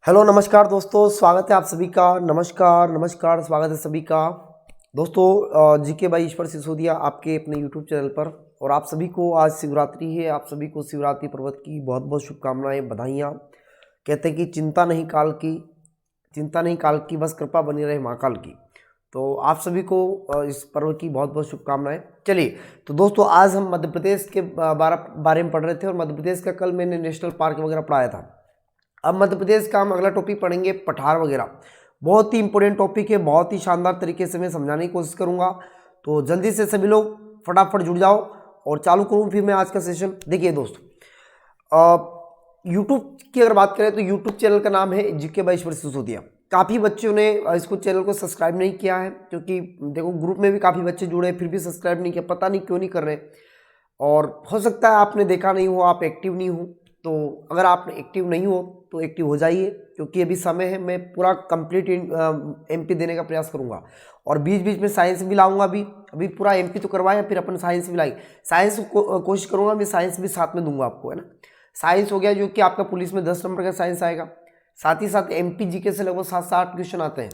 Hello नमस्कार दोस्तों, स्वागत है आप सभी का। नमस्कार स्वागत है सभी का दोस्तों। जीके बाई ईश्वर सिसोदिया आपके अपने यूट्यूब चैनल पर। और आप सभी को आज शिवरात्रि है, आप सभी को शिवरात्रि पर्वत की बहुत बहुत शुभकामनाएं, बधाइयाँ। कहते हैं कि चिंता नहीं काल की, बस कृपा बनी रहे महाकाल की। तो आप सभी को इस पर्व की बहुत बहुत शुभकामनाएं। चलिए तो दोस्तों, आज हम मध्य प्रदेश के बारे में पढ़ रहे थे और मध्य प्रदेश का कल मैंने नेशनल पार्क वगैरह पढ़ाया था। अब मध्य प्रदेश का हम अगला टॉपिक पढ़ेंगे पठार वगैरह। बहुत ही इंपॉर्टेंट टॉपिक है, बहुत ही शानदार तरीके से मैं समझाने की कोशिश करूंगा। तो जल्दी से सभी लोग फटाफट जुड़ जाओ और चालू करूं फिर मैं आज का सेशन। देखिए दोस्तों, यूट्यूब की अगर बात करें तो यूट्यूब चैनल का नाम है जीके बाई ईश्वर सिसोदिया। काफ़ी बच्चों ने इसको चैनल को सब्सक्राइब नहीं किया है, क्योंकि देखो ग्रुप में भी काफ़ी बच्चे जुड़े हैं फिर भी सब्सक्राइब नहीं किया, पता नहीं क्यों नहीं कर रहे। और हो सकता है आपने देखा नहीं हो, आप एक्टिव नहीं हो। तो अगर आप एक्टिव नहीं हो तो एक्टिव हो जाइए, क्योंकि अभी समय है, मैं पूरा कंप्लीट एमपी देने का प्रयास करूंगा। और बीच बीच में साइंस भी लाऊंगा। अभी पूरा एमपी तो करवाया, फिर अपन साइंस भी लाई। साइंस कोशिश करूंगा, मैं साइंस भी साथ में दूंगा आपको, है ना। साइंस हो गया जो कि आपका पुलिस में 10 नंबर का साइंस आएगा। साथ ही साथ एमपी जीके से लगभग 7 से 8 क्वेश्चन आते हैं,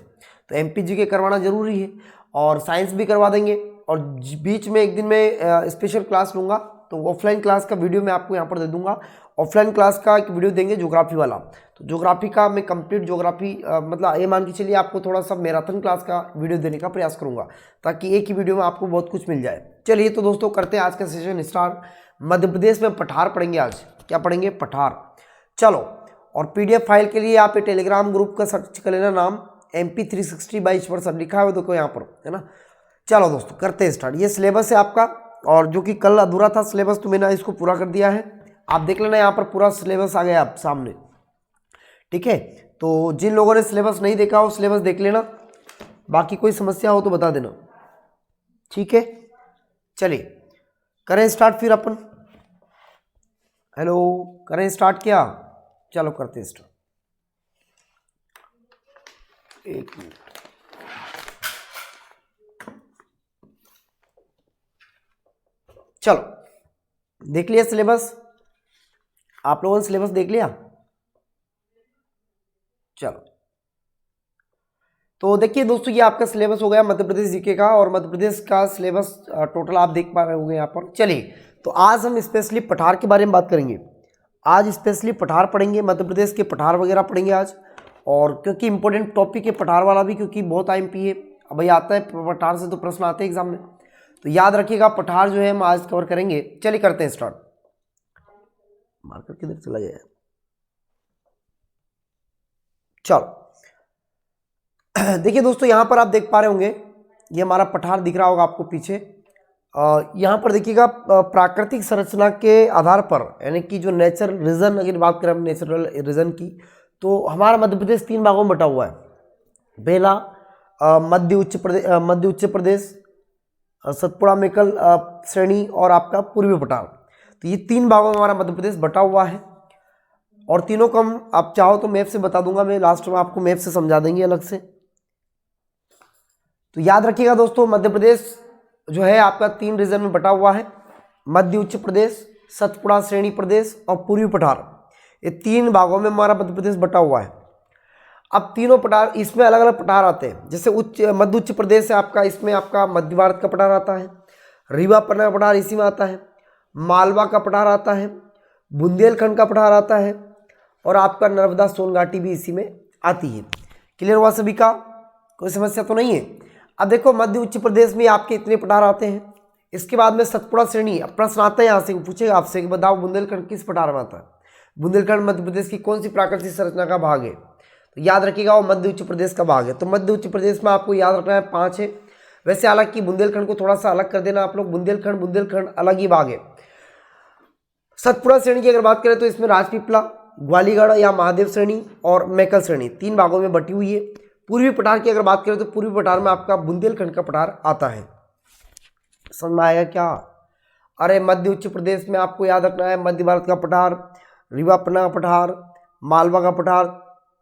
तो एमपी जीके करवाना जरूरी है। और साइंस भी करवा देंगे। और बीच में एक दिन मैं स्पेशल क्लास लूँगा, तो ऑफलाइन क्लास का वीडियो मैं आपको यहाँ पर दे दूंगा। ऑफलाइन क्लास का एक वीडियो देंगे ज्योग्राफी वाला। तो ज्योग्राफी का मैं कंप्लीट ज्योग्राफी मतलब ये मान के चलिए आपको थोड़ा सा मैराथन क्लास का वीडियो देने का प्रयास करूंगा, ताकि एक ही वीडियो में आपको बहुत कुछ मिल जाए। चलिए तो दोस्तों, करते हैं आज का सेशन स्टार्ट। मध्य प्रदेश में पठार पढ़ेंगे आज। क्या पढ़ेंगे? पठार। चलो, और पीडीएफ फाइल के लिए आप टेलीग्राम ग्रुप का सर्च कर लेना, नाम MP360 बाई ईश्वर सर लिखा है देखो यहाँ पर, है ना। चलो दोस्तों, करते हैं स्टार्ट। ये सिलेबस है आपका, और जो कि कल अधूरा था सिलेबस, तो मैंने इसको पूरा कर दिया है। आप देख लेना, यहाँ पर पूरा सिलेबस आ गया आप सामने, ठीक है। तो जिन लोगों ने सिलेबस नहीं देखा हो, सिलेबस देख लेना। बाकी कोई समस्या हो तो बता देना, ठीक है। चलिए करें स्टार्ट फिर अपन। हेलो, करें स्टार्ट क्या? चलो करते हैं स्टार्ट। एक मिनट। चलो, देख लिया सिलेबस? आप लोगों ने सिलेबस देख लिया? चलो, तो देखिए दोस्तों, ये आपका सिलेबस हो गया मध्य प्रदेश जीके का। और मध्य प्रदेश का सिलेबस टोटल आप देख पा रहे होंगे यहाँ पर। चलिए, तो आज हम स्पेशली पठार के बारे में बात करेंगे। आज स्पेशली पठार पढ़ेंगे, मध्य प्रदेश के पठार वगैरह पढ़ेंगे आज। और क्योंकि इंपॉर्टेंट टॉपिक है पठार वाला भी, क्योंकि बहुत IMP है। अब भाई आता है पठार से, तो प्रश्न आते हैं एग्जाम में, तो याद रखिएगा पठार जो है हम आज कवर करेंगे। चलिए करते हैं स्टार्ट। मार्कर किधर चला गया? चलो देखिए दोस्तों, यहाँ पर आप देख पा रहे होंगे, ये हमारा पठार दिख रहा होगा आपको पीछे। यहाँ पर देखिएगा, प्राकृतिक संरचना के आधार पर, यानी कि जो नेचुरल रीजन, अगर बात करें हम नेचुरल रीजन की, तो हमारा मध्य प्रदेश 3 भागों में बटा हुआ है। पहला मध्य उच्च प्रदेश, सतपुड़ा मेकल श्रेणी, और आपका पूर्वी पठार। तो ये 3 भागों में हमारा मध्य प्रदेश बटा हुआ है। और तीनों को हम, आप चाहो तो मैप से बता दूंगा मैं, लास्ट में आपको मैप से समझा देंगे अलग से। तो याद रखिएगा दोस्तों, मध्य प्रदेश जो है आपका 3 रीजन में बटा हुआ है। मध्य उच्च प्रदेश, सतपुड़ा श्रेणी प्रदेश और पूर्वी पठार। ये 3 भागों में हमारा मध्य प्रदेश बटा हुआ है। अब तीनों पठार, इसमें अलग अलग पठार आते हैं। जैसे मध्य उच्च प्रदेश है आपका, इसमें आपका मध्य भारत का पठार आता है। रीवा पन्ना का पठार इसी में आता है। मालवा का पठार आता है। बुंदेलखंड का पठार आता है। और आपका नर्मदा सोन घाटी भी इसी में आती है। क्लियर हुआ सभी का? कोई समस्या तो नहीं है? अब देखो, मध्य उच्च प्रदेश में आपके इतने पठार आते हैं। इसके बाद में सतपुड़ा श्रेणी। अब प्रश्न आता है यहाँ से, पूछेगा आपसे कि बताओ बुंदेलखंड किस पठार में आता है? बुंदेलखंड मध्य प्रदेश की कौन सी प्राकृतिक संरचना का भाग है? तो याद रखिएगा, वो मध्य उच्च प्रदेश का भाग है। तो मध्य उच्च प्रदेश में आपको याद रखना है 5 है। वैसे हालांकि बुंदेलखंड को थोड़ा सा अलग कर देना आप लोग, बुंदेलखंड अलग ही भाग है। सतपुड़ा श्रेणी की अगर बात करें तो इसमें राजपीपला, ग्वालीगढ़ या महादेव श्रेणी और मैकल श्रेणी 3 भागों में बटी हुई है। पूर्वी पठार की अगर बात करें तो पूर्वी पठार में आपका बुंदेलखंड का पठार आता है। समझ में आएगा क्या? अरे मध्य उच्च प्रदेश में आपको याद रखना है मध्य भारत का पठार, रीवा पन्ना का पठार, मालवा का पठार,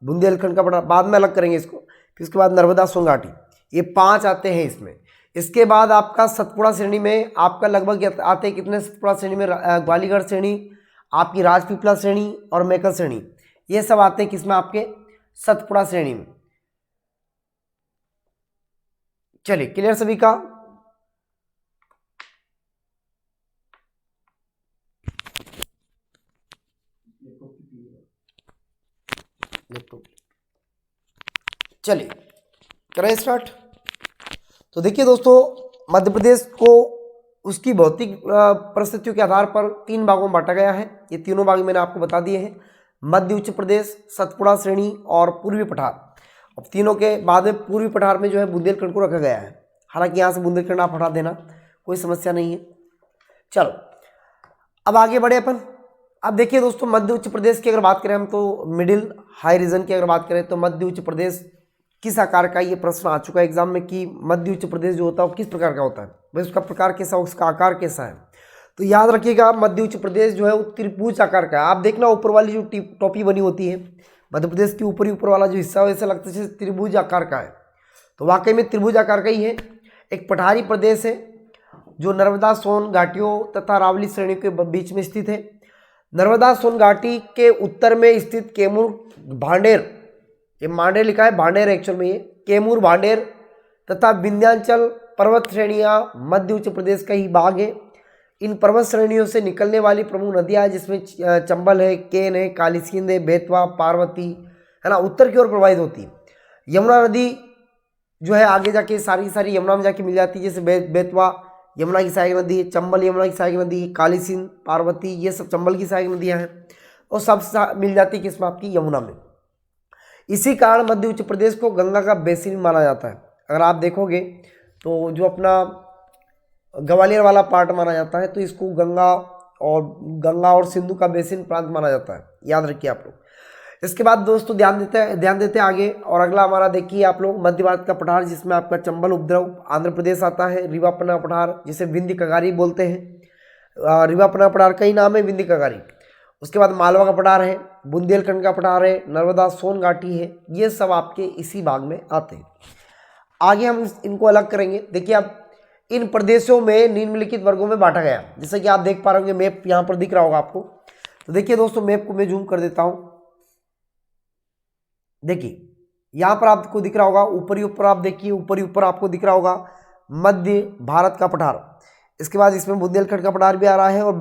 बुंदेलखंड का पठार, बाद में अलग करेंगे इसको। फिर उसके बाद नर्मदा सोन घाटी, ये 5 आते हैं इसमें। इसके बाद आपका सतपुड़ा श्रेणी में आपका लगभग आते हैं कितने? सतपुड़ा श्रेणी में ग्वालीगढ़ श्रेणी, आपकी राजपीपला श्रेणी और मैकल श्रेणी, ये सब आते हैं किसमें? आपके सतपुड़ा श्रेणी में। चलिए क्लियर सभी का। चलिए करें स्टार्ट। तो देखिए दोस्तों, मध्य प्रदेश को उसकी भौतिक परिस्थितियों के आधार पर 3 भागों में बांटा गया है। ये तीनों भाग मैंने आपको बता दिए हैं, मध्य उच्च प्रदेश, सतपुड़ा श्रेणी और पूर्वी पठार। अब तीनों के बाद में पूर्वी पठार में जो है बुंदेलखंड को रखा गया है। हालांकि यहाँ से बुंदेलखंड आप हटा देना, कोई समस्या नहीं है। चलो अब आगे बढ़े अपन। अब देखिए दोस्तों, मध्य उच्च प्रदेश की अगर बात करें हम, तो मिडिल हाई रीजन की अगर बात करें तो मध्य उच्च प्रदेश किस आकार का, ये प्रश्न आ चुका है एग्जाम में कि मध्य उच्च प्रदेश जो होता है वो किस प्रकार का होता है, भाई उसका प्रकार कैसा, उसका आकार कैसा है। तो याद रखिएगा, मध्य उच्च प्रदेश जो है वो त्रिभुज आकार का है। आप देखना ऊपर वाली जो टोपी बनी होती है मध्य प्रदेश की, ऊपर वाला जो हिस्सा है ऐसा लगता है जैसे त्रिभुज आकार का है। तो वाकई में त्रिभुज आकार का ही है। एक पठारी प्रदेश है जो नर्मदा सोन घाटियों तथा अरावली श्रेणियों के बीच में स्थित है। नर्मदा सोन घाटी के उत्तर में स्थित कैमूर भांडेर, ये मांडेर लिखा है, भांडेर एक्चुअल में ये कैमूर भांडेर तथा विंध्याचल पर्वत श्रेणियां मध्य उच्च प्रदेश का ही भाग है। इन पर्वत श्रेणियों से निकलने वाली प्रमुख नदियां हैं जिसमें चंबल है, केन है, काली सिंध है, बेतवा, पार्वती है ना, उत्तर की ओर प्रवाहित होती है। यमुना नदी जो है आगे जाके सारी यमुना में जाके मिल जाती है, जैसे बेतवा यमुना की सहायक नदी है, चंबल यमुना की सहायक नदी है, काली सिंध, पार्वती, ये सब चंबल की सहायक नदियां हैं और सब मिल जाती है किसमें, आपकी यमुना में। इसी कारण मध्य उच्च प्रदेश को गंगा का बेसिन माना जाता है। अगर आप देखोगे तो जो अपना ग्वालियर वाला पार्ट माना जाता है तो इसको गंगा और सिंधु का बेसिन प्रांत माना जाता है, याद रखिए आप लोग। इसके बाद दोस्तों ध्यान देते आगे, और अगला हमारा देखिए आप लोग, मध्य भारत का पठार जिसमें आपका चंबल उपद्रव आंध्र प्रदेश आता है, रीवापन्ना पठार जिसे विंध्य कगारी बोलते हैं, रीवापन्ना पठार का ही नाम है विंध्य कगारी। उसके बाद मालवा का पठार है, बुंदेलखंड का पठार है, नर्मदा सोन घाटी है, ये सब आपके इसी भाग में आते हैं। आगे हम इनको अलग करेंगे। देखिए अब इन प्रदेशों में निम्नलिखित वर्गों में बांटा गया, जैसे कि आप देख पा रहे होंगे, मैप यहाँ पर दिख रहा होगा आपको। तो देखिए दोस्तों, मैप को मैं जूम कर देता हूँ। देखिए यहाँ पर आपको दिख रहा होगा, ऊपर आप देखिए, ऊपर आपको दिख रहा होगा मध्य भारत का पठार। इसके बाद इसमें बुंदेलखंड का पठार भी आ रहा है और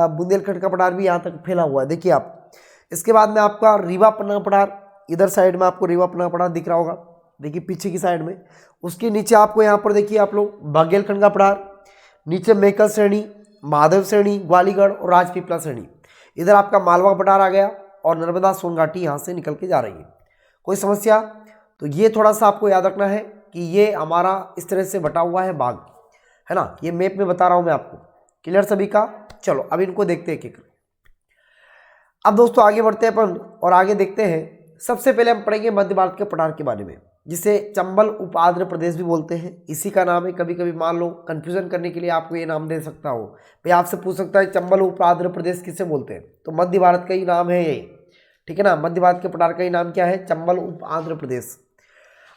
बुंदेलखंड का पठार भी यहाँ तक फैला हुआ है, देखिए आप। इसके बाद में आपका रीवापन्ना पठार, इधर साइड में आपको रीवापन्ना पठार दिख रहा होगा, देखिए पीछे की साइड में। उसके नीचे आपको यहाँ पर देखिए आप लोग बाघेलखंड का पठार, नीचे मेकल श्रेणी, माधव श्रेणी, ग्वालीगढ़ और राजपीपला श्रेणी। इधर आपका मालवा पठार आ गया और नर्मदा सोन घाटी यहाँ से निकल के जा रही है। कोई समस्या? तो ये थोड़ा सा आपको याद रखना है कि ये हमारा इस तरह से बटा हुआ है भाग, है ना, ये मैप में बता रहा हूँ मैं आपको। क्लियर सभी का? चलो अब इनको देखते हैं एक एक। अब दोस्तों आगे बढ़ते हैं अपन और आगे देखते हैं। सबसे पहले हम पढ़ेंगे मध्य भारत के पठार के बारे में, जिसे चंबल उप आंध्र प्रदेश भी बोलते हैं, इसी का नाम है। कभी कभी मान लो कंफ्यूजन करने के लिए आपको ये नाम दे सकता हो, भाई आपसे पूछ सकता है चंबल उप आंध्र प्रदेश किसे बोलते हैं, तो मध्य भारत का ही नाम है ये, ठीक है ना। मध्य भारत के पठार का ही नाम क्या है? चंबल उप आंध्र प्रदेश।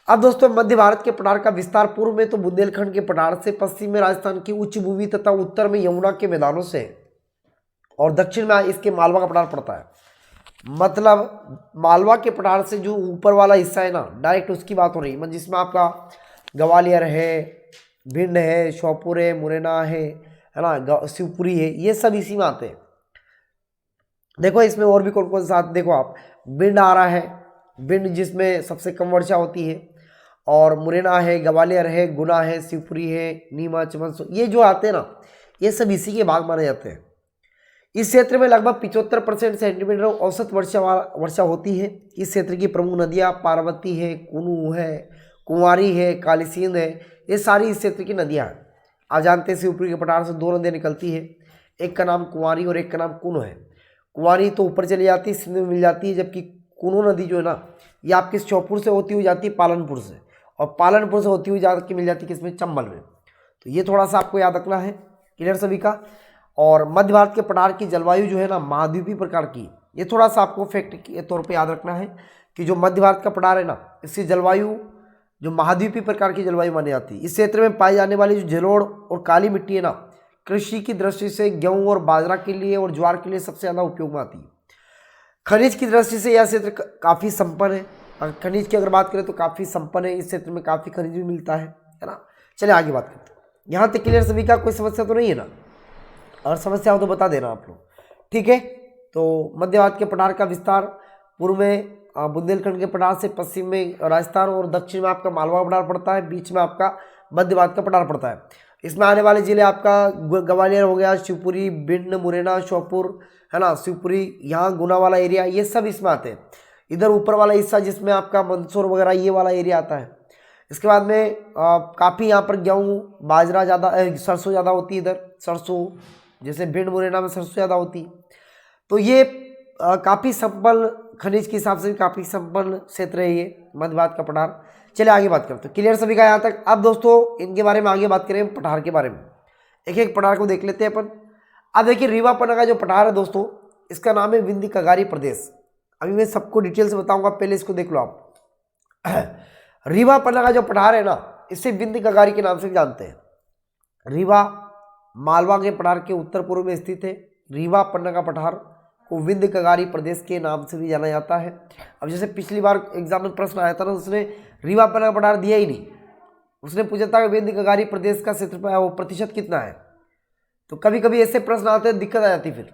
अब दोस्तों मध्य भारत के पठार का विस्तार पूर्व में तो बुंदेलखंड के पठार से, पश्चिम में राजस्थान की उच्च भूमि तथा उत्तर में यमुना के मैदानों से और दक्षिण में इसके मालवा का पठार पड़ता है। मतलब मालवा के पठार से जो ऊपर वाला हिस्सा है ना, डायरेक्ट उसकी बात हो रही है, मतलब जिसमें आपका ग्वालियर है, भिंड है, श्योपुर है, मुरैना है ना, शिवपुरी है, ये सब इसी में आते हैं। देखो इसमें और भी कौन कौन सा, देखो आप भिंड आ रहा है, भिंड जिसमें सबसे कम वर्षा होती है, और मुरैना है, ग्वालियर है, गुना है, शिवपुरी है, नीमच, मंदसौर, ये जो आते हैं ना, ये सब इसी के भाग माने जाते हैं। इस क्षेत्र में लगभग 75% सेंटीमीटर औसत वर्षा होती है। इस क्षेत्र की प्रमुख नदियाँ पार्वती है, कुनू है, कुंवारी है, काली सिंध है, ये सारी इस क्षेत्र की नदियाँ हैं। आप जानते हैं शिवपुरी के पठार से 2 नदियाँ निकलती है, एक का नाम कुंवारी और एक का नाम कुनू है। कुंवारी तो ऊपर चली जाती है, सिंध में मिल जाती है, जबकि कुनू नदी जो है ना, ये आपके श्योपुर से होती हुई जाती है पालनपुर से, और पालनपुर से होती हुई जाकर मिल जाती है किसमें? चंबल में। तो ये थोड़ा सा आपको याद रखना है। क्लियर सभी का? और मध्य भारत के पठार की जलवायु जो है ना, महाद्वीपीय प्रकार की, ये थोड़ा सा आपको फैक्ट के तौर पे याद रखना है कि जो मध्य भारत का पठार है ना, इसकी जलवायु जो महाद्वीपीय प्रकार की जलवायु मानी जाती है। इस क्षेत्र में पाई जाने वाली जो जलोढ़ और काली मिट्टी है ना, कृषि की दृष्टि से गेहूं और बाजरा के लिए और ज्वार के लिए सबसे ज़्यादा उपयोग में आती है। खनिज की दृष्टि से यह क्षेत्र काफ़ी संपन्न है, खनिज की अगर बात करें तो काफ़ी संपन्न है, इस क्षेत्र में काफ़ी खनिज भी मिलता है ना। चलिए आगे बात करते हैं। यहाँ तक क्लियर सभी का, कोई समस्या तो नहीं है ना? अगर समस्या हो तो बता देना आप लोग, ठीक है। तो मध्य भारत के पठार का विस्तार पूर्व में बुंदेलखंड के पठार से, पश्चिम में राजस्थान और दक्षिण में आपका मालवा का पठार पड़ता है, बीच में आपका मध्य भारत का पठार पड़ता है। इसमें आने वाले जिले आपका ग्वालियर हो गया, शिवपुरी, भिंड, मुरैना, श्योपुर, है ना, शिवपुरी, यहाँ गुना वाला एरिया, ये सब इसमें आते हैं। इधर ऊपर वाला हिस्सा जिसमें आपका मंदसौर वगैरह ये वाला एरिया आता है। इसके बाद में काफ़ी यहाँ पर गेहूँ, बाजरा ज़्यादा, सरसों ज़्यादा होती है इधर, सरसों, जैसे भिंड मुरैना में सरसों ज़्यादा होती है। तो ये काफ़ी संपन्न, खनिज के हिसाब से भी काफ़ी संपन्न क्षेत्र है ये मध्य भारत का पठार। चलिए आगे बात करते हैं। क्लियर सभी का यहाँ तक? अब दोस्तों इनके बारे में आगे बात करें, पठार के बारे में। एक एक पठार को देख लेते हैं अपन। अब देखिए रीवा पन्ना का जो पठार है दोस्तों, इसका नाम है विंध्य कगारी प्रदेश। अभी मैं सबको डिटेल से बताऊंगा, पहले इसको देख लो आप। रीवा पन्ना का जो पठार है ना, इसे विंध्य कगारी के नाम से जानते हैं। रीवा मालवा के पठार के उत्तर पूर्व में स्थित है। रीवा पन्ना का पठार को विंध्य कगारी प्रदेश के नाम से भी जाना जाता है। अब जैसे पिछली बार एग्जाम में प्रश्न आया था ना, उसने रीवा पन्ना का पठार दिया ही नहीं, उसने पूछा था कि विंध्य कगारी प्रदेश का क्षेत्रफल वो प्रतिशत कितना है। तो कभी कभी ऐसे प्रश्न आते हैं, दिक्कत आ जाती है फिर।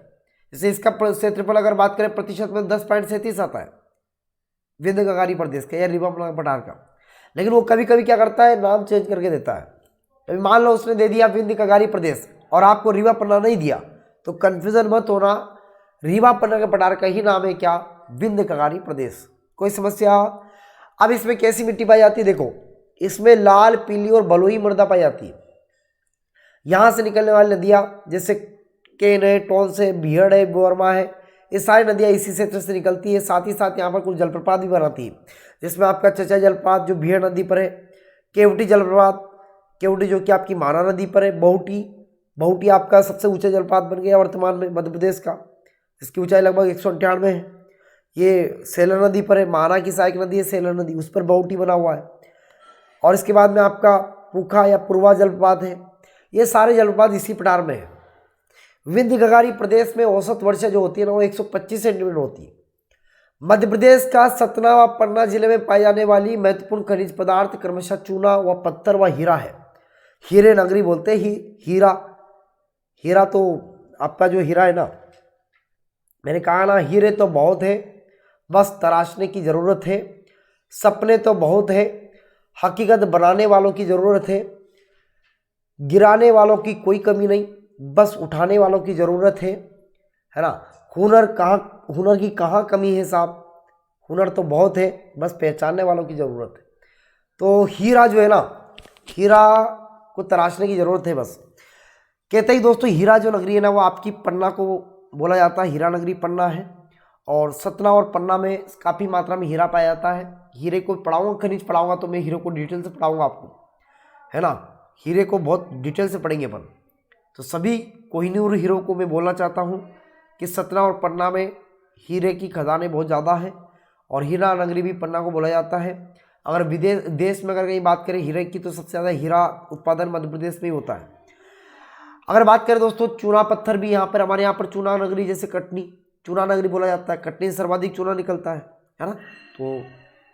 जैसे इसका क्षेत्रफल अगर बात करें प्रतिशत में 10.37 आता है विंध्य कगारी प्रदेश का या रीवा पन्ना का पठार का, लेकिन वो कभी कभी क्या करता है, नाम चेंज करके देता है। अभी मान लो उसने दे दिया विंध्य कगारी प्रदेश और आपको रीवा पन्ना नहीं दिया, तो कन्फ्यूजन मत होना, रीवा पन्ना के पठार का ही नाम है क्या, विंध्य कगारी प्रदेश। कोई समस्या? अब इसमें कैसी मिट्टी पाई जाती है, देखो इसमें लाल, पीली और बलुई मृदा पाई जाती है। यहाँ से निकलने वाली नदियाँ जैसे केन है, टोंस है, भीड़ है, बोरमा है, ये सारी नदियाँ इसी क्षेत्र से निकलती है। साथ ही साथ यहाँ पर कुछ जलप्रपात भी बनाती है, जिसमें आपका चचा जलप्रपात जो भीड़ नदी पर है, केवटी जलप्रपात, केवटी जो कि आपकी माना नदी पर है, बहुटी आपका सबसे ऊंचा जलप्रपात बन गया वर्तमान में मध्य प्रदेश का, इसकी ऊंचाई लगभग 198 है। ये सेलर नदी पर है, माना की सहायक नदी है सेलर नदी, उस पर बहुटी बना हुआ है। और इसके बाद में आपका पुखा या पूर्वा जलप्रपात है। ये सारे जलप्रपात इसी पठार में है। विंध्य कगारी प्रदेश में औसत वर्षा जो होती है ना, वो 125 सेंटीमीटर होती है। मध्य प्रदेश का सतना व पन्ना जिले में पाई जाने वाली महत्वपूर्ण खनिज पदार्थ क्रमशः चूना व पत्थर व हीरा है। हीरे नगरी बोलते ही हीरा तो आपका जो हीरा है ना, मैंने कहा ना हीरे तो बहुत है, बस तराशने की ज़रूरत है। सपने तो बहुत है, हकीकत बनाने वालों की ज़रूरत है। गिराने वालों की कोई कमी नहीं, बस उठाने वालों की ज़रूरत है ना। हुनर की कहाँ कमी है साहब, हुनर तो बहुत है, बस पहचानने वालों की ज़रूरत है। तो हीरा जो है ना, हीरा को तराशने की ज़रूरत है बस। कहते ही दोस्तों हीरा जो नगरी है ना, वो आपकी पन्ना को बोला जाता है, हीरा नगरी पन्ना है। और सतना और पन्ना में काफ़ी मात्रा में हीरा पाया जाता है। हीरे को पढ़ाऊँगा, खनिज पढ़ाऊँगा तो मैं हीरे को डिटेल से पढ़ाऊँगा आपको, है ना। हीरे को बहुत डिटेल से पढ़ेंगे अपन। तो सभी कोहिनूर हीरो को मैं बोलना चाहता हूँ कि सतना और पन्ना में हीरे की खदानें बहुत ज़्यादा है, और हीरा नगरी भी पन्ना को बोला जाता है। अगर देश में अगर कहीं बात करें हीरे की, तो सबसे ज़्यादा हीरा उत्पादन मध्य प्रदेश में ही होता है। अगर बात करें दोस्तों चूना पत्थर भी यहाँ पर, हमारे यहाँ पर चूना नगरी जैसे कटनी चूना नगरी बोला जाता है, कटनी से सर्वाधिक चूना निकलता है ना। तो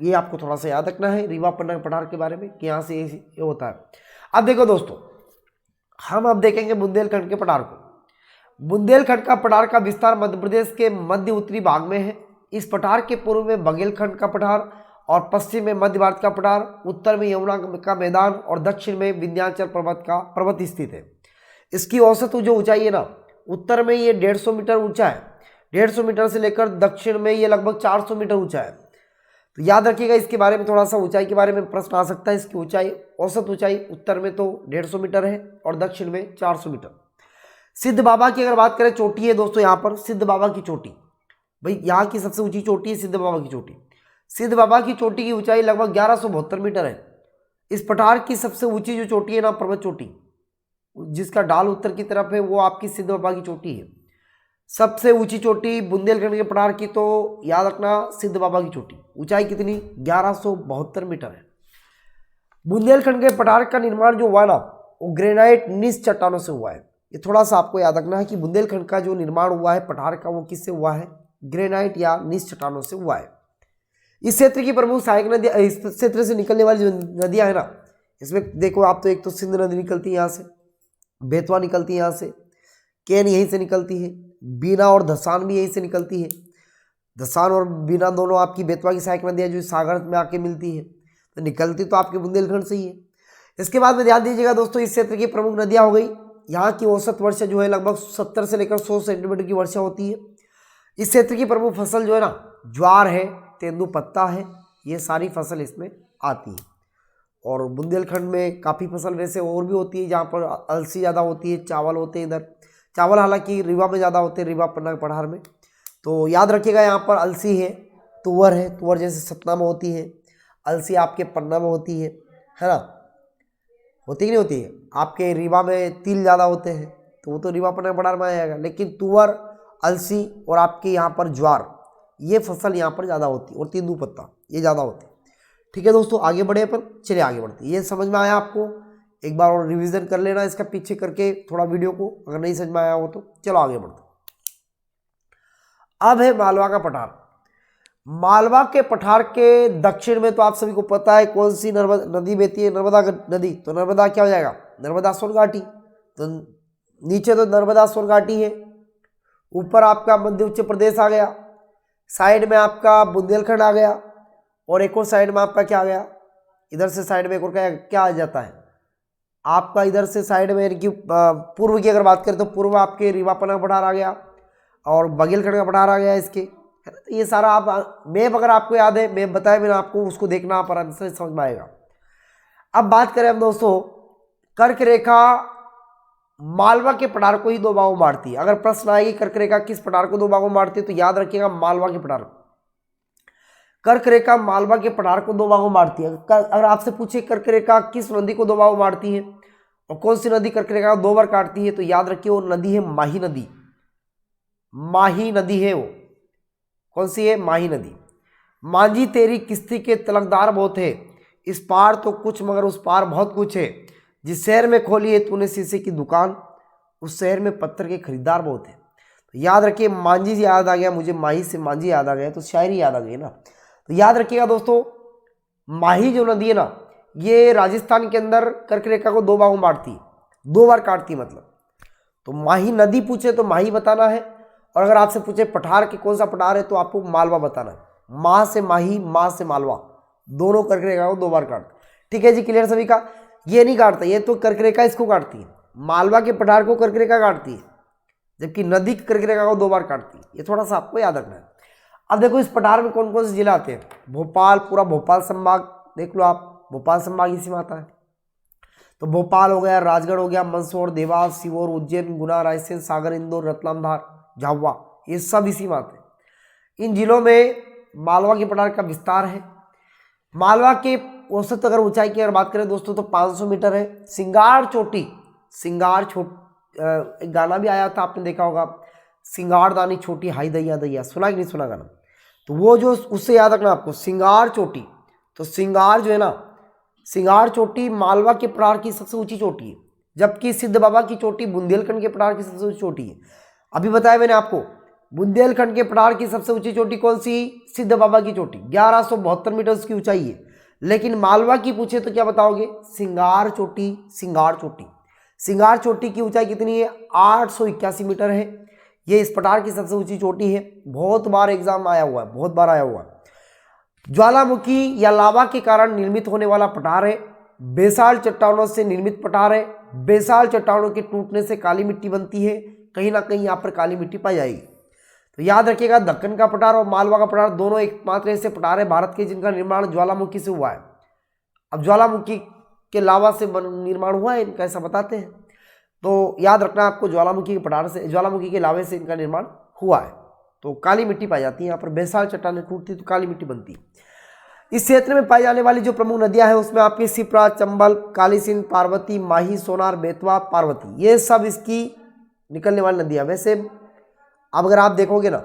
ये आपको थोड़ा सा याद रखना है रीवा पन्ना के पठार के बारे में कि यहाँ से ये होता है। अब देखो दोस्तों, हम अब देखेंगे बुंदेलखंड के पठार को। बुंदेलखंड का पठार का विस्तार मध्य प्रदेश के मध्य उत्तरी भाग में है। इस पठार के पूर्व में बघेलखंड का पठार और पश्चिम में मध्य भारत का पठार, उत्तर में यमुना का मैदान और दक्षिण में विंध्याचल पर्वत स्थित है। इसकी औसत जो ऊंचाई है ना, उत्तर में ये 150 मीटर ऊंचा है, 150 मीटर से लेकर दक्षिण में ये लगभग 400 मीटर ऊंचा है। तो याद रखिएगा इसके बारे में, थोड़ा सा ऊंचाई के बारे में प्रश्न आ सकता है। इसकी ऊंचाई, औसत ऊंचाई उत्तर में तो 150 मीटर है और दक्षिण में 400 मीटर। सिद्ध बाबा की अगर बात करें, चोटी है दोस्तों यहाँ पर, सिद्ध बाबा की चोटी, भाई यहाँ की सबसे ऊंची चोटी है सिद्ध बाबा की चोटी। सिद्ध बाबा की चोटी की ऊंचाई लगभग 1172 मीटर है। इस पठार की सबसे ऊंची जो चोटी है ना, पर्वत चोटी, जिसका ढाल उत्तर की तरफ है, वो आपकी सिद्ध बाबा की चोटी है। सबसे ऊंची चोटी बुंदेलखंड के पठार की, तो याद रखना सिद्ध बाबा की चोटी। ऊंचाई कितनी? 1172 मीटर है। बुंदेलखंड के पठार का निर्माण जो हुआ ना, वो ग्रेनाइट निस चट्टानों से हुआ है। ये थोड़ा सा आपको याद रखना है कि बुंदेलखंड का जो निर्माण हुआ है पठार का, वो किससे हुआ है? ग्रेनाइट या निस चट्टानों से हुआ है। इस क्षेत्र की प्रमुख सहायक नदी, इस क्षेत्र से निकलने वाली जो नदियां है ना, इसमें देखो आप तो एक तो सिंध नदी निकलती है यहाँ से, बेतवा निकलती है यहाँ से, केन यहीं से निकलती है, बीना और धसान भी यहीं से निकलती है। धसान और बीना दोनों आपकी बेतवा की सहायक नदियाँ जो सागर में आके मिलती है, तो निकलती तो आपके बुंदेलखंड से ही है। इसके बाद में ध्यान दीजिएगा दोस्तों, इस क्षेत्र की प्रमुख नदियाँ हो गई। यहाँ की औसत वर्षा जो है लगभग 70 से लेकर 100 सेंटीमीटर की वर्षा होती है। इस क्षेत्र की प्रमुख फसल जो है ना, ज्वार है, तेंदुपत्ता है, ये सारी फसल इसमें आती है। और बुंदेलखंड में काफ़ी फसल वैसे और भी होती है, जहाँ पर अलसी ज़्यादा होती है, चावल होते हैं इधर। चावल हालांकि रीवा में ज़्यादा होते हैं, रीवा पन्ना के पठार में। तो याद रखिएगा यहाँ पर अलसी है, तुअर है, तुअर जैसे सतना में होती है, अलसी आपके पन्ना में होती है ना, होती कि नहीं होती है। आपके रीवा में तिल ज़्यादा होते हैं, तो वो तो रीवा पन्ना के पठार में आएगा। लेकिन तुअर, अलसी और आपके यहाँ पर ज्वार, ये फसल यहाँ पर ज़्यादा होती है, और तेंदुपत्ता ये ज़्यादा होती है। ठीक है दोस्तों, आगे बढ़े अपन, चलिए आगे बढ़ते। ये समझ में आया आपको? एक बार और रिवीजन कर लेना इसका पीछे करके थोड़ा वीडियो को, अगर नहीं समझ में आया हो तो। चलो आगे बढ़ते। अब है मालवा का पठार। मालवा के पठार के दक्षिण में तो आप सभी को पता है कौन सी नदी बहती है, नर्मदा नदी। तो नर्मदा क्या हो जाएगा, नर्मदा सोन घाटी। तो नीचे तो नर्मदा सोन घाटी है, ऊपर आपका मध्य उच्च प्रदेश आ गया, साइड में आपका बुंदेलखंड आ गया, और एक और साइड में आपका क्या आ गया, इधर से साइड में एक और क्या आ जाता है आपका, इधर से साइड में इनकी पूर्व की अगर बात करें तो पूर्व आपके रीवा पन्ना का पठार आ गया, और बघेलखंड का पठार आ गया इसके, है ना। तो ये सारा आप मैप अगर आपको याद है, मैप बताया मैंने आपको, उसको देखना आप आराम से समझ में आएगा। अब बात करें हम दोस्तों, कर्क रेखा मालवा के पठार को ही दो भागों में बांटती है। अगर प्रश्न आएगी कर्क रेखा किस पठार को दो भागों में बांटती है, तो याद रखिएगा मालवा के पठार। कर्क रेखा मालवा के पठार को दो भागों में बांटती है। अगर आपसे पूछे कर्क रेखा किस नदी को दो भागों में बांटती है और कौन सी नदी कर्क रेखा को 2 बार काटती है, तो याद रखिए वो नदी है माही नदी। माही नदी है वो, कौन सी है, माही नदी। मांझी तेरी किस्ती के तलकदार बहुत है, इस पार तो कुछ मगर उस पार बहुत कुछ है। जिस शहर में खोली है तूने शीशे की दुकान, उस शहर में पत्थर के खरीदार बहुत है। तो याद रखिए, मांझी से याद आ गया मुझे, माही से मांझी याद आ गया, तो शायरी याद आ गई ना। तो याद रखिएगा दोस्तों, माही जो नदी है ना, ये राजस्थान के अंदर कर्क रेखा को 2 भागों में बांटती है, 2 बार काटती है मतलब। तो माही नदी पूछे तो माही बताना है, और अगर आपसे पूछे पठार के कौन सा पठार है तो आपको मालवा बताना है। माह से माही, माह से मालवा, दोनों कर्क रेखा को 2 बार काटते। ठीक है जी, क्लियर सभी का? ये नहीं काटता, ये तो कर्क रेखा इसको काटती है, मालवा के पठार को कर्क रेखा काटती है, जबकि नदी कर्क रेखा को 2 बार काटती है। ये थोड़ा सा आपको याद रखना है। अब देखो इस पठार में कौन कौन से जिला आते हैं। भोपाल, पूरा भोपाल संभाग देख लो आप, भोपाल संभाग इसी में आता है। तो भोपाल हो गया, राजगढ़ हो गया, मंदसौर, देवास, सीहोर, उज्जैन, गुना, रायसेन, सागर, इंदौर, रतलाम, धार, झाबुआ, ये सब इसी में आते हैं। इन जिलों में मालवा के पठार का विस्तार है। मालवा के औसत अगर ऊंचाई की अगर बात करें दोस्तों तो 500 मीटर है। सिंगार चोटी, एक गाना भी आया था, आपने देखा होगा, सिंगार दानी छोटी हाई दैया दैया, सुना कि नहीं सुना गाना? तो वो जो, उससे याद रखना आपको, सिंगार चोटी। तो सिंगार जो है ना, सिंगार चोटी मालवा के पठार की सबसे ऊंची चोटी है, जबकि सिद्ध बाबा की चोटी बुंदेलखंड के पठार की सबसे ऊंची चोटी है। अभी बताया मैंने आपको, बुंदेलखंड के पठार की सबसे ऊंची चोटी कौन सी? सिद्ध बाबा की चोटी, 1172 मीटर उसकी ऊंचाई है। लेकिन मालवा की पूछे तो क्या बताओगे? सिंगार चोटी। सिंगार चोटी, सिंगार चोटी की ऊंचाई कितनी है? 881 मीटर है। ये इस पठार की सबसे ऊंची चोटी है। बहुत बार एग्जाम आया हुआ है, बहुत बार आया हुआ है। ज्वालामुखी या लावा के कारण निर्मित होने वाला पठार है। बेसाल चट्टानों से निर्मित पठार है। बेसाल चट्टानों के टूटने से काली मिट्टी बनती है, कहीं ना कहीं यहाँ पर काली मिट्टी पाई जाएगी। तो याद रखिएगा, दक्कन का पठार और मालवा का पठार दोनों एकमात्र ऐसे पठार है भारत के जिनका निर्माण ज्वालामुखी से हुआ है। अब ज्वालामुखी के लावा से निर्माण हुआ है इनका, ऐसा बताते हैं। तो याद रखना आपको, ज्वालामुखी के पठार से, ज्वालामुखी के लावे से इनका निर्माण हुआ है। तो काली मिट्टी पाई जाती है यहाँ पर, बेसाल चट्टानें टूटती तो काली मिट्टी बनती है। इस क्षेत्र में पाई जाने वाली जो प्रमुख नदियां हैं उसमें आपकी सिप्रा, चंबल, काली सिंध, पार्वती, माही, सोनार, बेतवा, पार्वती, ये सब इसकी निकलने वाली नदियां। वैसे अब अगर आप देखोगे ना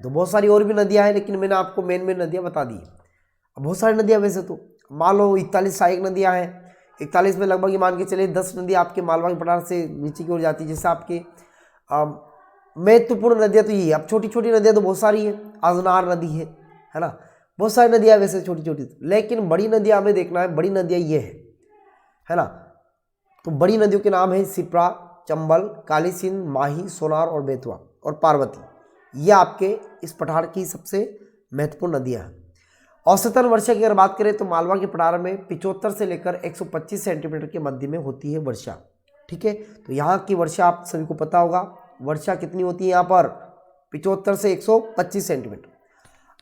तो बहुत सारी और भी नदियां हैं, लेकिन मैंने आपको मेन नदियां बता दी। अब बहुत सारी नदियां, वैसे तो मान लो 41 सहायक नदियां हैं। 41 में लगभग ये मान के चलिए 10 नदियां आपके मालवा के पठार से नीचे की ओर जाती है। जैसे आपके महत्वपूर्ण नदियां तो ये, अब छोटी छोटी नदियां तो बहुत सारी है। अजनार नदी है ना, बहुत सारी नदियाँ वैसे छोटी छोटी, लेकिन बड़ी नदियाँ हमें देखना है। बड़ी नदियाँ ये है ना। तो बड़ी नदियों के नाम है शिप्रा, चंबल, काली सिंध, माही, सोनार और बेतवा और पार्वती। ये आपके इस पठार की सबसे महत्वपूर्ण नदियाँ हैं। औसतन वर्षा की अगर बात करें तो मालवा के पठार में 75 से लेकर 125 सेंटीमीटर के मध्य में होती है वर्षा। ठीक है, तो यहाँ की वर्षा आप सभी को पता होगा, वर्षा कितनी होती है यहाँ पर 75 से 125 सेंटीमीटर।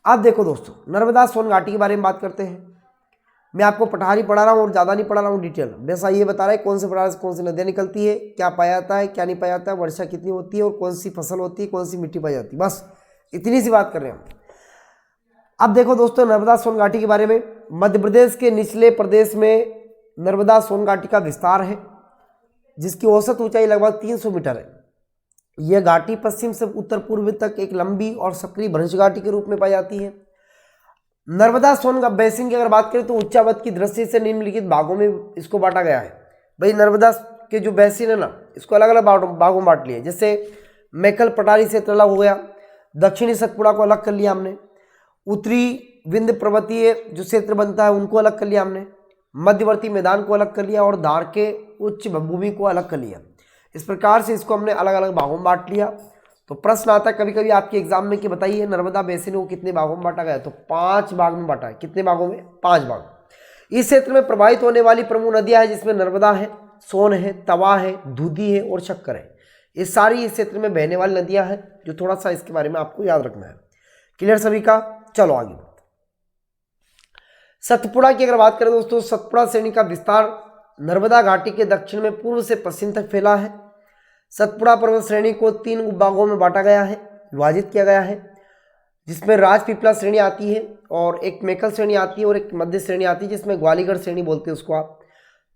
अब देखो दोस्तों, नर्मदा सोन घाटी के बारे में बात करते हैं। मैं आपको पठारी पढ़ा रहा हूँ और ज़्यादा नहीं पढ़ा रहा हूँ डिटेल, बस ये बता रहा है कौन से पठार से कौन सी नदियाँ निकलती है, क्या पाया जाता है, क्या नहीं पाया जाता है, वर्षा कितनी होती है और कौन सी फसल होती है, कौन सी मिट्टी पाई जाती है, बस इतनी सी बात कर रहे हैं हम। अब देखो दोस्तों, नर्मदा सोन घाटी के बारे में, मध्य प्रदेश के निचले प्रदेश में नर्मदा सोन घाटी का विस्तार है, जिसकी औसत ऊंचाई लगभग 300 मीटर है। यह घाटी पश्चिम से उत्तर पूर्व तक एक लंबी और सक्रिय भ्रंश घाटी के रूप में पाई जाती है। नर्मदा सोन का बेसिन की अगर बात करें तो उच्चावत की दृष्टि से निम्नलिखित भागों में इसको बांटा गया है। भाई नर्मदा के जो बेसिन है ना, इसको अलग अलग भागों में बांट लिया, जैसे मैकल पठारी क्षेत्र अलग हो गया, दक्षिणी सतपुड़ा को अलग कर लिया हमने, उत्तरी विंध्य पर्वतीय जो क्षेत्र बनता है उनको अलग कर लिया हमने, मध्यवर्ती मैदान को अलग कर लिया और धार के उच्च भूमि को अलग कर लिया। इस प्रकार से इसको हमने अलग अलग भागों में बांट लिया। तो प्रश्न आता है कभी कभी आपके एग्जाम में कि बताइए नर्मदा बेसिन को कितने भागों में बांटा गया, तो 5 भाग में बांटा है। कितने भागों में? 5 भाग। इस क्षेत्र में प्रवाहित होने वाली प्रमुख नदियां हैं, जिसमें नर्मदा है, सोन है, तवा है, दूधी है और शक्कर है। ये सारी इस क्षेत्र में बहने वाली नदियां हैं, जो थोड़ा सा इसके बारे में आपको याद रखना है। क्लियर सभी का? चलो आगे। सतपुड़ा की अगर बात करें दोस्तों, सतपुड़ा श्रेणी का विस्तार नर्मदा घाटी के दक्षिण में पूर्व से पश्चिम तक फैला है। सतपुड़ा पर्वत श्रेणी को 3 उपभागों में बांटा गया है, विभाजित किया गया है, जिसमें राजपीपला श्रेणी आती है और एक मेकल श्रेणी आती है और एक मध्य श्रेणी आती है, जिसमें ग्वालीगढ़ श्रेणी बोलते हैं उसको आप।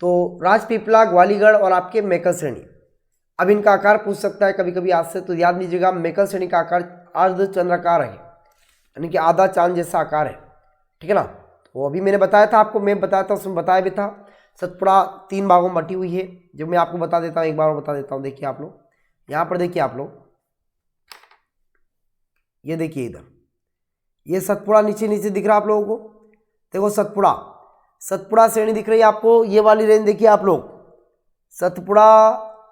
तो राजपीपला, ग्वालीगढ़ और आपके मेकल श्रेणी। अब इनका आकार पूछ सकता है कभी कभी आज से, तो याद लीजिएगा मेकल श्रेणी का आकार अर्धचंद्राकार है, यानी कि आधा चांद जैसा आकार है। ठीक है ना। तो अभी मैंने बताया था आपको, मैं बताया था, उसमें बताया भी था। सतपुड़ा 3 भागों में बटी हुई है, जो मैं आपको बता देता हूँ, एक बार बता देता हूँ। देखिए आप लोग यहाँ पर, देखिए आप लोग, ये देखिए इधर, ये सतपुड़ा नीचे नीचे दिख रहा है आप लोगों को। देखो सतपुड़ा, सतपुड़ा श्रेणी दिख रही है आपको, ये वाली रेंज देखिए आप लोग, सतपुड़ा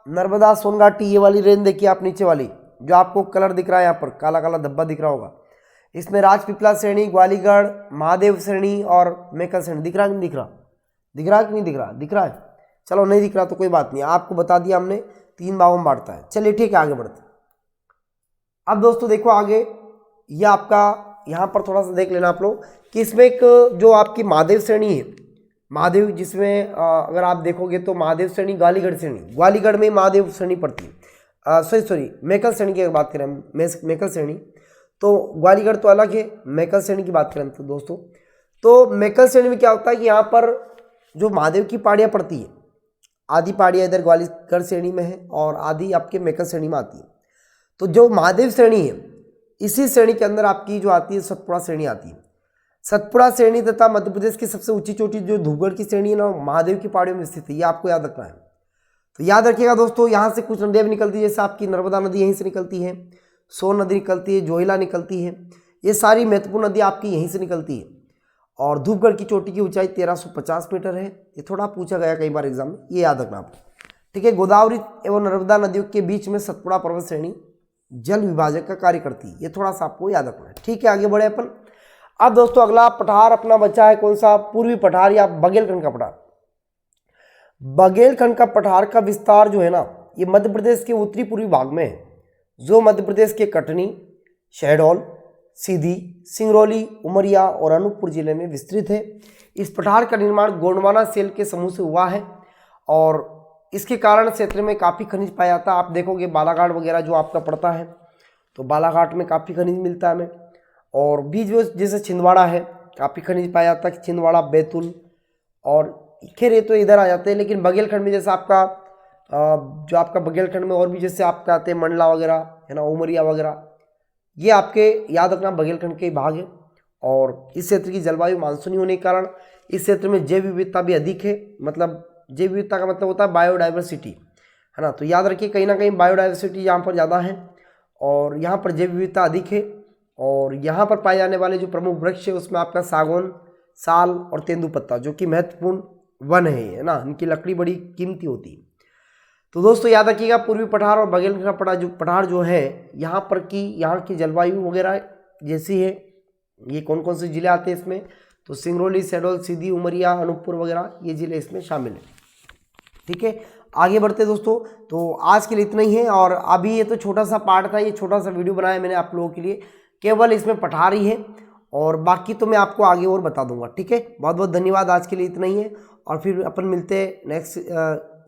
नर्मदा सोन घाटी, ये वाली रेंज देखिए आप, नीचे वाली जो आपको कलर दिख रहा है यहाँ पर, काला काला धब्बा दिख रहा होगा। इसमें राजपीपला श्रेणी, ग्वालीगढ़, महादेव श्रेणी और मेकल श्रेणी दिख रहा है कि नहीं दिख रहा? दिख रहा है कि नहीं दिख रहा? दिख रहा है। चलो नहीं दिख रहा तो कोई बात नहीं, आपको बता दिया हमने, 3 भागों में बांटता है। चलिए ठीक है, आगे बढ़ते। अब दोस्तों देखो आगे, ये आपका यहाँ पर थोड़ा सा देख लेना आप लोग कि इसमें एक जो आपकी महादेव श्रेणी है, महादेव, जिसमें अगर आप देखोगे तो महादेव श्रेणी, ग्वालीगढ़ श्रेणी, ग्वालीगढ़ में महादेव श्रेणी पड़ती है। सॉरी मेकल श्रेणी की अगर बात करें हम, मेकल श्रेणी, तो ग्वालीगढ़ तो अलग है। मेकल श्रेणी की बात करें तो दोस्तों, तो मेकल श्रेणी में क्या होता है कि यहाँ पर जो महादेव की पहाड़ियाँ पड़ती है, आधी पहाड़ियाँ इधर ग्वालीगढ़ श्रेणी में है और आधी आपके मेकल श्रेणी में आती है। तो जो महादेव श्रेणी है, इसी श्रेणी के अंदर आपकी जो आती है सतपुड़ा श्रेणी आती है। सतपुड़ा श्रेणी तथा मध्य प्रदेश की सबसे ऊंची चोटी जो धूपगढ़ की श्रेणी है ना, महादेव की पहाड़ियों में स्थित है। ये आपको याद रखना है। तो याद रखिएगा दोस्तों, यहाँ से कुछ नदियाँ भी निकलती है, जैसे आपकी नर्मदा नदी यहीं से निकलती है, सोन नदी निकलती है, जोहिला निकलती है। ये सारी महत्वपूर्ण नदियाँ आपकी यहीं से निकलती है। और धूपगढ़ की चोटी की ऊंचाई 1350 मीटर है। ये थोड़ा पूछा गया कई बार एग्जाम में, ये याद रखना आपको। ठीक है। गोदावरी एवं नर्मदा नदियों के बीच में सतपुड़ा पर्वत श्रेणी जल विभाजक का कार्य करती है। ये थोड़ा सा आपको याद रखना है। ठीक है, आगे बढ़े अपन। अब दोस्तों अगला पठार अपना बचा है कौन सा? पूर्वी पठार या बघेलखंड का पठार। बघेलखंड का पठार का विस्तार जो है ना, ये मध्य प्रदेश के उत्तरी पूर्वी भाग में है, जो मध्य प्रदेश के कटनी, शहडोल, सीधी, सिंगरौली, उमरिया और अनूपपुर जिले में विस्तृत है। इस पठार का निर्माण गोंडवाना सेल के समूह से हुआ है और इसके कारण क्षेत्र में काफ़ी खनिज पाया जाता है। आप देखोगे बालाघाट वगैरह जो आपका पड़ता है, तो बालाघाट में काफ़ी खनिज मिलता है हमें। और बीच जो जैसे छिंदवाड़ा है, काफ़ी खनिज पाया जाता है, छिंदवाड़ा, बैतूल, और खैर ये तो इधर आ जाते हैं। लेकिन बघेलखंड में जैसे आपका जो आपका बघेलखंड में और भी जैसे आपका आते हैं मंडला वगैरह है ना, उमरिया वगैरह, ये आपके याद रखना बघेलखंड के भाग है। और इस क्षेत्र की जलवायु मानसूनी होने के कारण इस क्षेत्र में जैव विविधता भी अधिक है। मतलब जैव विविधता का मतलब होता है बायोडाइवर्सिटी, है ना। तो याद रखिए कहीं ना कहीं बायोडाइवर्सिटी यहाँ पर ज़्यादा है और यहाँ पर जैव विविधता अधिक है। और यहाँ पर पाए जाने वाले जो प्रमुख वृक्ष है उसमें आपका सागौन, साल और तेंदुपत्ता, जो कि महत्वपूर्ण वन है ना, इनकी लकड़ी बड़ी कीमती होती है। तो दोस्तों याद रखिएगा, पूर्वी पठार और बघेल का पठार जो है यहाँ पर की, यहाँ की जलवायु वगैरह जैसी है। ये कौन कौन से जिले आते हैं इसमें, तो सिंगरौली, शहडोल, सीधी, उमरिया, अनूपपुर वगैरह ये जिले इसमें शामिल हैं। ठीक है, आगे बढ़ते दोस्तों। तो आज के लिए इतना ही है, और अभी ये तो छोटा सा पार्ट था, ये छोटा सा वीडियो बनाया मैंने आप लोगों के लिए, केवल इसमें पठार ही है, और बाकी तो मैं आपको आगे और बता दूंगा। ठीक है, बहुत बहुत धन्यवाद, आज के लिए इतना ही है, और फिर अपन मिलते हैं नेक्स्ट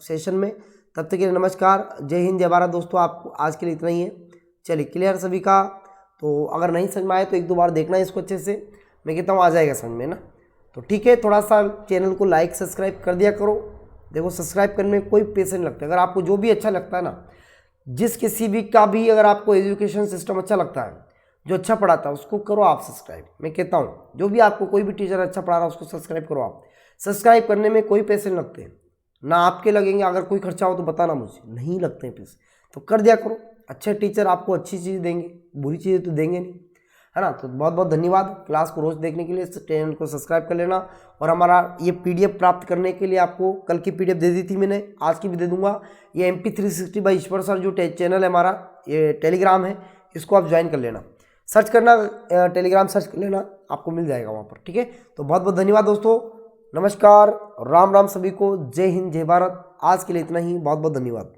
सेशन में। तब तक के लिए नमस्कार, जय हिंद, जय भारत दोस्तों। आपको आज के लिए इतना ही है। चलिए, क्लियर सभी का। तो अगर नहीं समझ में आए तो एक दो बार देखना है इसको अच्छे से, मैं कहता हूँ आ जाएगा समझ में ना। तो ठीक है, थोड़ा सा चैनल को लाइक सब्सक्राइब कर दिया करो। देखो, सब्सक्राइब करने में कोई पैसे नहीं लगते। अगर आपको जो भी अच्छा लगता है ना, जिस किसी भी का भी अगर आपको एजुकेशन सिस्टम अच्छा लगता है, जो अच्छा पढ़ाता है, उसको करो आप सब्सक्राइब। मैं कहता हूँ जो भी आपको कोई भी टीचर अच्छा पढ़ा रहा है उसको सब्सक्राइब करो आप। सब्सक्राइब करने में कोई पैसे नहीं लगते, ना आपके लगेंगे। अगर कोई खर्चा हो तो बताना मुझे, नहीं लगते हैं पैसे, तो कर दिया करो। अच्छे टीचर आपको अच्छी चीज़ देंगे, बुरी चीज़ें तो देंगे नहीं, है ना। तो बहुत बहुत धन्यवाद। क्लास को रोज़ देखने के लिए चैनल को सब्सक्राइब कर लेना। और हमारा ये PDF प्राप्त करने के लिए आपको कल की PDF दे दी थी मैंने, आज की भी दे दूंगा। ये MP360 बाई ईश्वर सर जो चैनल है हमारा, ये टेलीग्राम है, इसको आप ज्वाइन कर लेना। सर्च करना, टेलीग्राम सर्च कर लेना, आपको मिल जाएगा वहाँ पर। ठीक है, तो बहुत बहुत धन्यवाद दोस्तों। नमस्कार, राम राम सभी को, जय हिंद, जय भारत। आज के लिए इतना ही, बहुत बहुत धन्यवाद।